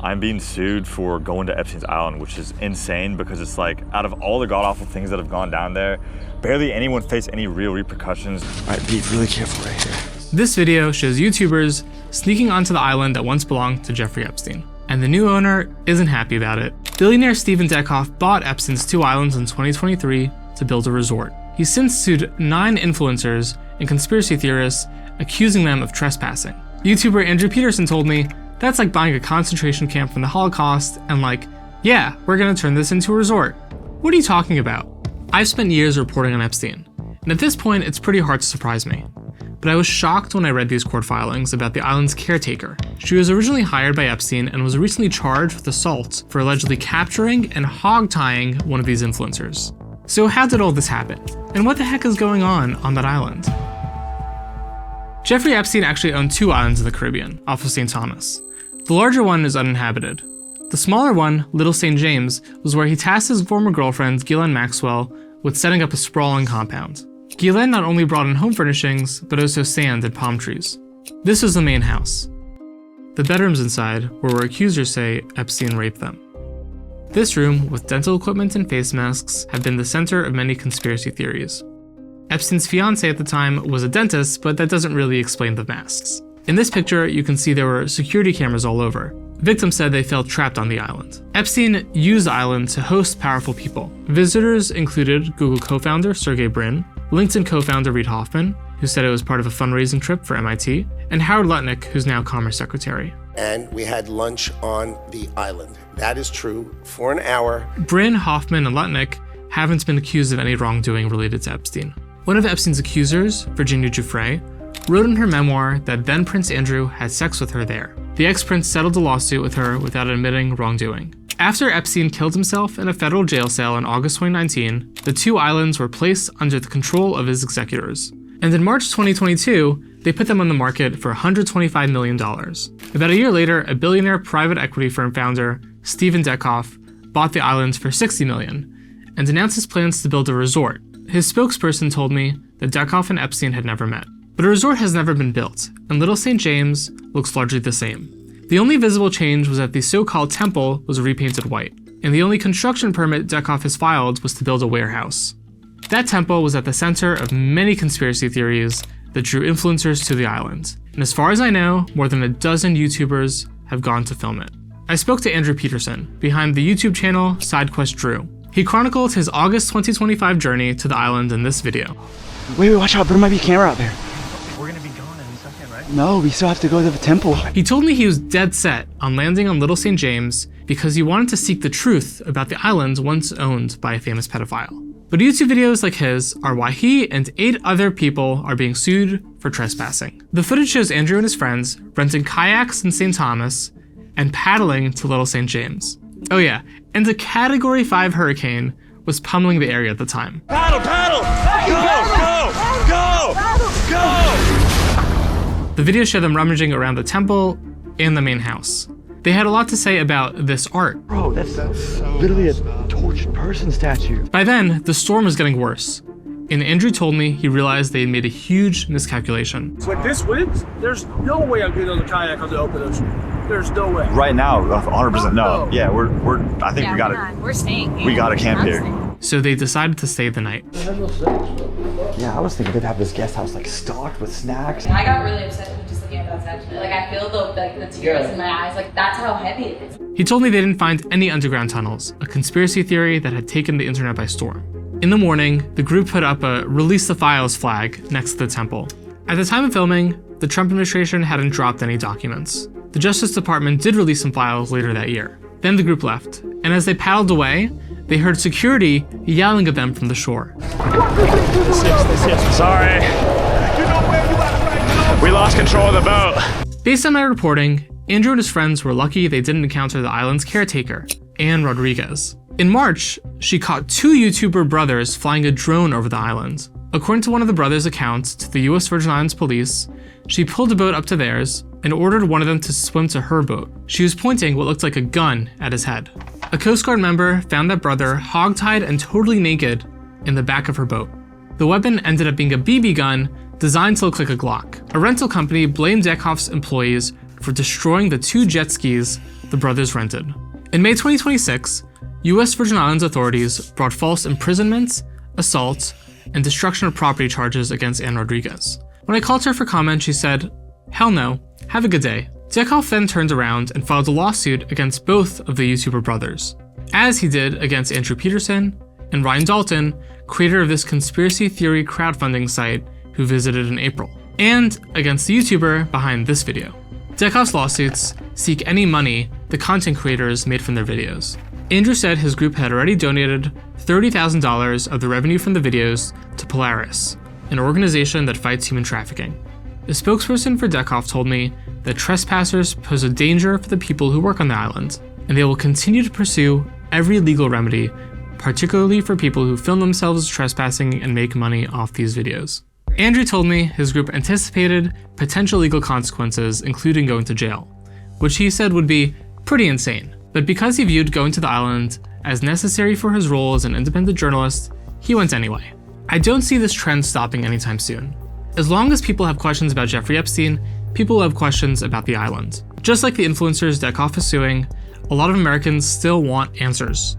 I'm being sued for going to Epstein's Island, which is insane because it's like, out of all the god-awful things that have gone down there, barely anyone faced any real repercussions. All right, be really careful right here. This video shows YouTubers sneaking onto the island that once belonged to Jeffrey Epstein. And the new owner isn't happy about it. Billionaire Stephen Deckhoff bought Epstein's 2 islands in 2023 to build a resort. He's since sued 9 influencers and conspiracy theorists, accusing them of trespassing. YouTuber Andrew Petersen told me, "That's like buying a concentration camp from the Holocaust and like, yeah, we're gonna turn this into a resort. What are you talking about?" I've spent years reporting on Epstein, and at this point it's pretty hard to surprise me. But I was shocked when I read these court filings about the island's caretaker. She was originally hired by Epstein and was recently charged with assault for allegedly capturing and hog-tying one of these influencers. So how did all this happen? And what the heck is going on that island? Jeffrey Epstein actually owned 2 islands in the Caribbean, off of St. Thomas. The larger one is uninhabited. The smaller one, Little St. James, was where he tasked his former girlfriend, Ghislaine Maxwell, with setting up a sprawling compound. Ghislaine not only brought in home furnishings, but also sand and palm trees. This was the main house. The bedrooms inside were where accusers say Epstein raped them. This room, with dental equipment and face masks, had been the center of many conspiracy theories. Epstein's fiancée at the time was a dentist, but that doesn't really explain the masks. In this picture, you can see there were security cameras all over. Victims said they felt trapped on the island. Epstein used the island to host powerful people. Visitors included Google co-founder Sergey Brin, LinkedIn co-founder Reid Hoffman, who said it was part of a fundraising trip for MIT, and Howard Lutnick, who's now Commerce Secretary. And we had lunch on the island. That is true, for an hour. Brin, Hoffman, and Lutnick haven't been accused of any wrongdoing related to Epstein. One of Epstein's accusers, Virginia Giuffre, wrote in her memoir that then Prince Andrew had sex with her there. The ex-prince settled the lawsuit with her without admitting wrongdoing. After Epstein killed himself in a federal jail cell in August 2019, the 2 islands were placed under the control of his executors. And in March 2022, they put them on the market for $125 million. About a year later, a billionaire private equity firm founder, Stephen Deckhoff, bought the islands for $60 million and announced his plans to build a resort. His spokesperson told me that Deckhoff and Epstein had never met. But a resort has never been built, and Little St. James looks largely the same. The only visible change was that the so-called temple was repainted white, and the only construction permit Deckhoff has filed was to build a warehouse. That temple was at the center of many conspiracy theories that drew influencers to the island, and as far as I know, more than a dozen YouTubers have gone to film it. I spoke to Andrew Petersen, behind the YouTube channel SideQuest Drew. He chronicled his August 2025 journey to the island in this video. Wait, watch out, there might be a camera out there. We're gonna be gone in a second, right? No, we still have to go to the temple. He told me he was dead set on landing on Little St. James because he wanted to seek the truth about the island once owned by a famous pedophile. But YouTube videos like his are why he and 8 other people are being sued for trespassing. The footage shows Andrew and his friends renting kayaks in St. Thomas and paddling to Little St. James. Oh yeah, and a Category 5 hurricane was pummeling the area at the time. Paddle, paddle! Go, go, go, go! The videos show them rummaging around the temple and the main house. They had a lot to say about this art. Bro, that's literally a tortured person statue. By then, the storm was getting worse, and Andrew told me he realized they had made a huge miscalculation. With this wind, there's no way I'm getting on the kayak on the open ocean. There's no way. Right now, 100% no. Yeah, I think we're staying here. we gotta camp here. So they decided to stay the night. Yeah, I was thinking they'd have this guest house like stocked with snacks. I got really upset just looking at that section. Like I feel the tears in my eyes. Like that's how heavy it is. He told me they didn't find any underground tunnels, a conspiracy theory that had taken the internet by storm. In the morning, the group put up a "Release the Files" flag next to the temple. At the time of filming, the Trump administration hadn't dropped any documents. The Justice Department did release some files later that year. Then the group left, and as they paddled away, they heard security yelling at them from the shore. Sorry. We lost control of the boat. Based on my reporting, Andrew and his friends were lucky they didn't encounter the island's caretaker, Anne Rodriguez. In March, she caught 2 YouTuber brothers flying a drone over the island. According to one of the brothers' accounts to the US Virgin Islands police, she pulled a boat up to theirs and ordered one of them to swim to her boat. She was pointing what looked like a gun at his head. A Coast Guard member found that brother hogtied and totally naked in the back of her boat. The weapon ended up being a BB gun designed to look like a Glock. A rental company blamed Deckhoff's employees for destroying the 2 jet skis the brothers rented. In May 2026, US Virgin Islands authorities brought false imprisonment, assault, and destruction of property charges against Anne Rodriguez. When I called her for comment, she said, "Hell no, have a good day." Dieckhoff then turned around and filed a lawsuit against both of the YouTuber brothers, as he did against Andrew Petersen and Ryan Dalton, creator of this conspiracy theory crowdfunding site who visited in April, and against the YouTuber behind this video. Dieckhoff's lawsuits seek any money the content creators made from their videos. Andrew said his group had already donated $30,000 of the revenue from the videos to Polaris, an organization that fights human trafficking. A spokesperson for Dieckhoff told me that trespassers pose a danger for the people who work on the island, and they will continue to pursue every legal remedy, particularly for people who film themselves trespassing and make money off these videos. Andrew told me his group anticipated potential legal consequences, including going to jail, which he said would be pretty insane. But because he viewed going to the island as necessary for his role as an independent journalist, he went anyway. I don't see this trend stopping anytime soon. As long as people have questions about Jeffrey Epstein, people will have questions about the island. Just like the influencers Dieckhoff is suing, a lot of Americans still want answers.